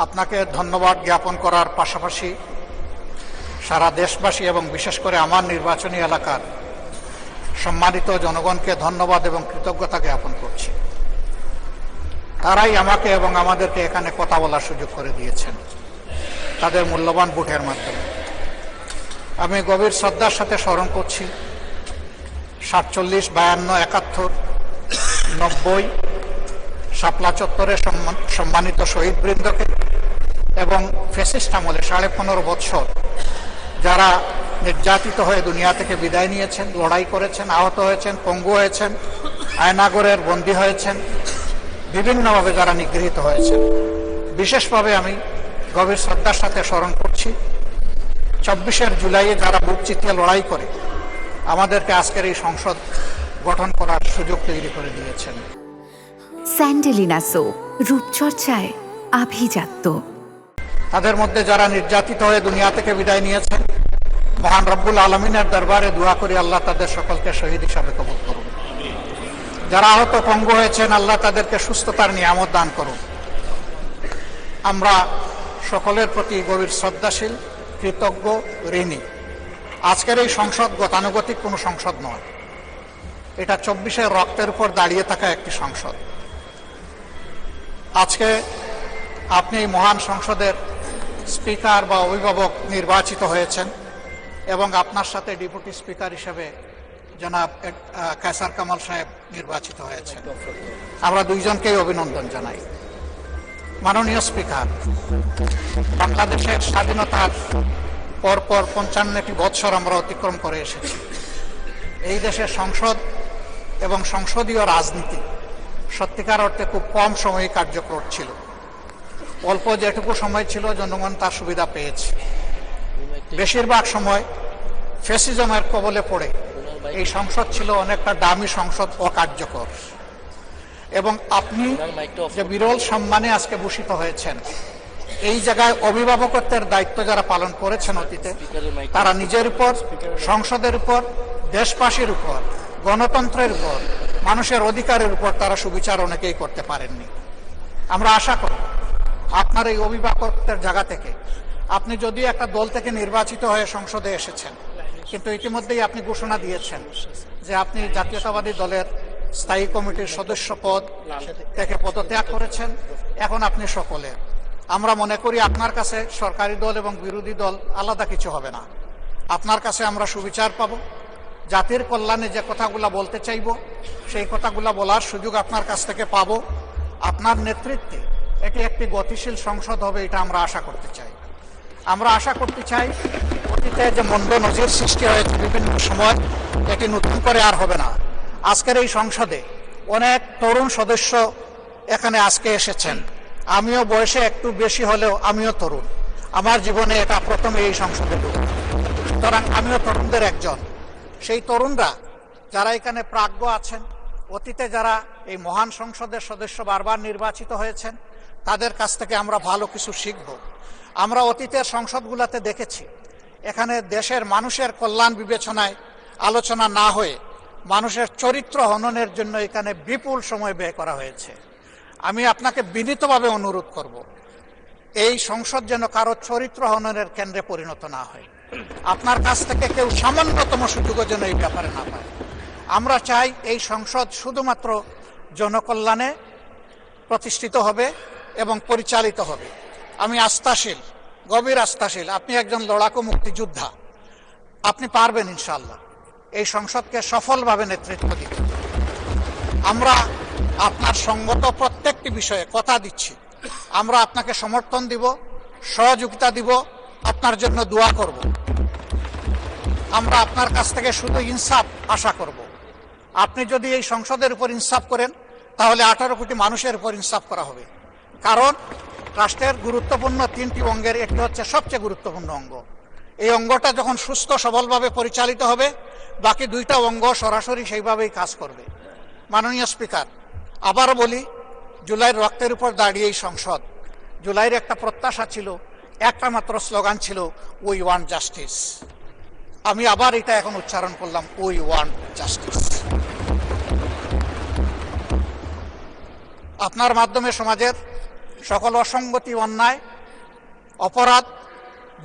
আপনাকে ধন্যবাদ জ্ঞাপন করার পাশাপাশি সারা দেশবাসী এবং বিশেষ করে আমার নির্বাচনী এলাকার সম্মানিত জনগণকে ধন্যবাদ এবং কৃতজ্ঞতা জ্ঞাপন করছি। তারাই আমাকে এবং আমাদেরকে এখানে কথা বলার সুযোগ করে দিয়েছেন তাদের মূল্যবান ভোটের মাধ্যমে। আমি গভীর শ্রদ্ধার সাথে স্মরণ করছি 47, 52, 71, 90 শাপলা চত্বরে সম্মানিত শহীদবৃন্দকে এবং ফ্যাসিস্ট আমলে 15.5 বৎসর যারা নির্যাতিত হয়ে দুনিয়া থেকে বিদায় নিয়েছেন, লড়াই করেছেন, আহত হয়েছেন, পঙ্গু হয়েছেন, আয়নাগরের বন্দী হয়েছেন, বিভিন্নভাবে যারা নিগৃহীত হয়েছেন, বিশেষভাবে আমি গভীর শ্রদ্ধার সাথে স্মরণ করছি 24 জুলাইয়ে যারা বুক চিতিয়ে লড়াই করে আমাদেরকে আজকের এই সংসদ গঠন করার সুযোগ তৈরি করে দিয়েছেন। স্যান্ডেলিনা সো, রূপচর্চায় আভিজাত্য। তাদের মধ্যে যারা নির্যাতিত হয়ে দুনিয়া থেকে বিদায় নিয়েছেন, মহান রব্বুল আলমিনের দরবারে দোয়া করি আল্লাহ তাদের সকলকে শহীদ হিসাবে কবুল করুন। যারা আহত পঙ্গু হয়েছেন আল্লাহ তাদেরকে সুস্থতার নিয়ামত দান করুন। আমরা সকলের প্রতি গভীর শ্রদ্ধাশীল, কৃতজ্ঞ, ঋণী। আজকের এই সংসদ গতানুগতিক কোনো সংসদ নয়, এটা 24 রক্তের উপর দাঁড়িয়ে থাকা একটি সংসদ। আজকে আপনি এই মহান সংসদের স্পিকার বা অভিভাবক নির্বাচিত হয়েছেন এবং আপনার সাথে ডেপুটি স্পিকার হিসেবে জনাব কায়সার কামাল সাহেব নির্বাচিত হয়েছেন। আমরা দুইজনকেই অভিনন্দন জানাই। মাননীয় স্পিকার, বাংলাদেশের স্বাধীনতার পরপর 55টি বৎসর আমরা অতিক্রম করে এসেছি। এই দেশের সংসদ এবং সংসদীয় রাজনীতি সত্যিকার অর্থে খুব কম সময়ে কার্যকর ছিল। অল্প যেটুকু সময় ছিল জনগণ তার সুবিধা পেয়েছে। বেশিরভাগ সময় ফ্যাসিজমের কবলে পড়ে এই সংসদ ছিল অনেকটা দামি সংসদ, অকার্যকর। এবং আপনি যে বিরল সম্মানে আজকে ভূষিত হয়েছেন, এই জায়গায় অভিভাবকত্বের দায়িত্ব যারা পালন করেছেন অতীতে, তারা নিজের উপর, সংসদের উপর, দেশবাসীর উপর, গণতন্ত্রের উপর, মানুষের অধিকারের উপর তারা সুবিচার অনেকেই করতে পারেননি। আমরা আশা করি আপনার এই অভিভাবকত্বের জায়গা থেকে, আপনি যদিও একটা দল থেকে নির্বাচিত হয়ে সংসদে এসেছেন, কিন্তু ইতিমধ্যেই আপনি ঘোষণা দিয়েছেন যে আপনি জাতীয়তাবাদী দলের স্থায়ী কমিটির সদস্য পদ থেকে পদত্যাগ করেছেন। এখন আপনি সকলের। আমরা মনে করি আপনার কাছে সরকারি দল এবং বিরোধী দল আলাদা কিছু হবে না। আপনার কাছে আমরা সুবিচার পাব, জাতির কল্যাণে যে কথাগুলো বলতে চাইব সেই কথাগুলো বলার সুযোগ আপনার কাছ থেকে পাব। আপনার নেতৃত্বে এটি একটি গতিশীল সংসদ হবে, এটা আমরা আশা করতে চাই। আমরা আশা করতে চাই অতীতে যে মন্দ নজির সৃষ্টি হয়েছে বিভিন্ন সময়, এটি নতুন করে আর হবে না। আজকের এই সংসদে অনেক তরুণ সদস্য এখানে আজকে এসেছেন। আমিও বয়সে একটু বেশি হলেও আমিও তরুণ। আমার জীবনে এটা প্রথমে এই সংসদে ঢুকে, সুতরাং আমিও তরুণদের একজন। সেই তরুণরা যারা এখানে প্রাজ্ঞ আছেন, অতীতে যারা এই মহান সংসদের সদস্য বারবার নির্বাচিত হয়েছেন, তাদের কাছ থেকে আমরা ভালো কিছু শিখব। আমরা অতীতের সংসদগুলোতে দেখেছি এখানে দেশের মানুষের কল্যাণ বিবেচনায় আলোচনা না হয়ে মানুষের চরিত্র হননের জন্য এখানে বিপুল সময় ব্যয় করা হয়েছে। আমি আপনাকে বিনীতভাবে অনুরোধ করব, এই সংসদ যেন কারো চরিত্র হননের কেন্দ্রে পরিণত না হয়। আপনার কাছ থেকে কেউ সামান্যতম সুযোগও যেন এই ব্যাপারে না পায়। আমরা চাই এই সংসদ শুধুমাত্র জনকল্যাণে প্রতিষ্ঠিত হবে এবং পরিচালিত হবে। আমি আস্থাশীল, গভীর আস্থাশীল, আপনি একজন লড়াকু মুক্তিযোদ্ধা, আপনি পারবেন ইনশাআল্লাহ এই সংসদকে সফলভাবে নেতৃত্ব দিতে। আমরা আপনার সঙ্গত প্রত্যেকটি বিষয়ে কথা দিচ্ছি, আমরা আপনাকে সমর্থন দিব, সহযোগিতা দিব, আপনার জন্য দোয়া করব। আমরা আপনার কাছ থেকে শুধু ইনসাফ আশা করব। আপনি যদি এই সংসদের উপর ইনসাফ করেন তাহলে 18 কোটি মানুষের উপর ইনসাফ করা হবে। কারণ রাষ্ট্রের গুরুত্বপূর্ণ 3টি অঙ্গের একটি হচ্ছে সবচেয়ে গুরুত্বপূর্ণ অঙ্গ। এই অঙ্গটা যখন সুস্থ সবলভাবে পরিচালিত হবে, বাকি 2টা অঙ্গ সরাসরি সেইভাবেই কাজ করবে। মাননীয় স্পিকার, আবারও বলি, জুলাইয়ের রক্তের উপর দাঁড়িয়ে এই সংসদ, জুলাইয়ের একটা প্রত্যাশা ছিল, একটা মাত্র স্লোগান ছিল, উই ওয়ান্ট জাস্টিস। আমি আবার এটা এখন উচ্চারণ করলাম, উই ওয়ান্ট জাস্টিস। আপনার মাধ্যমে সমাজের সকল অসঙ্গতি, অন্যায়, অপরাধ,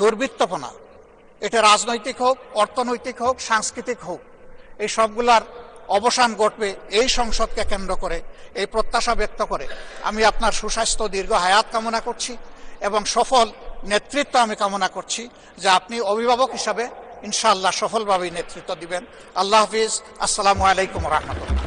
দুর্বৃত্তপনা, এটা রাজনৈতিক হোক, অর্থনৈতিক হোক, সাংস্কৃতিক হোক, এই সবগুলার অবসান ঘটবে এই সংসদকে কেন্দ্র করে। এই প্রত্যাশা ব্যক্ত করে আমি আপনার সুস্বাস্থ্য, দীর্ঘ হায়াত কামনা করছি এবং সফল নেতৃত্ব আমি কামনা করছি, যে আপনি অভিভাবক হিসাবে ইনশাআল্লাহ সফলভাবে নেতৃত্ব দিবেন। আল্লাহ হাফিজ। আসসালামু আলাইকুম রহমতুল্লাহ।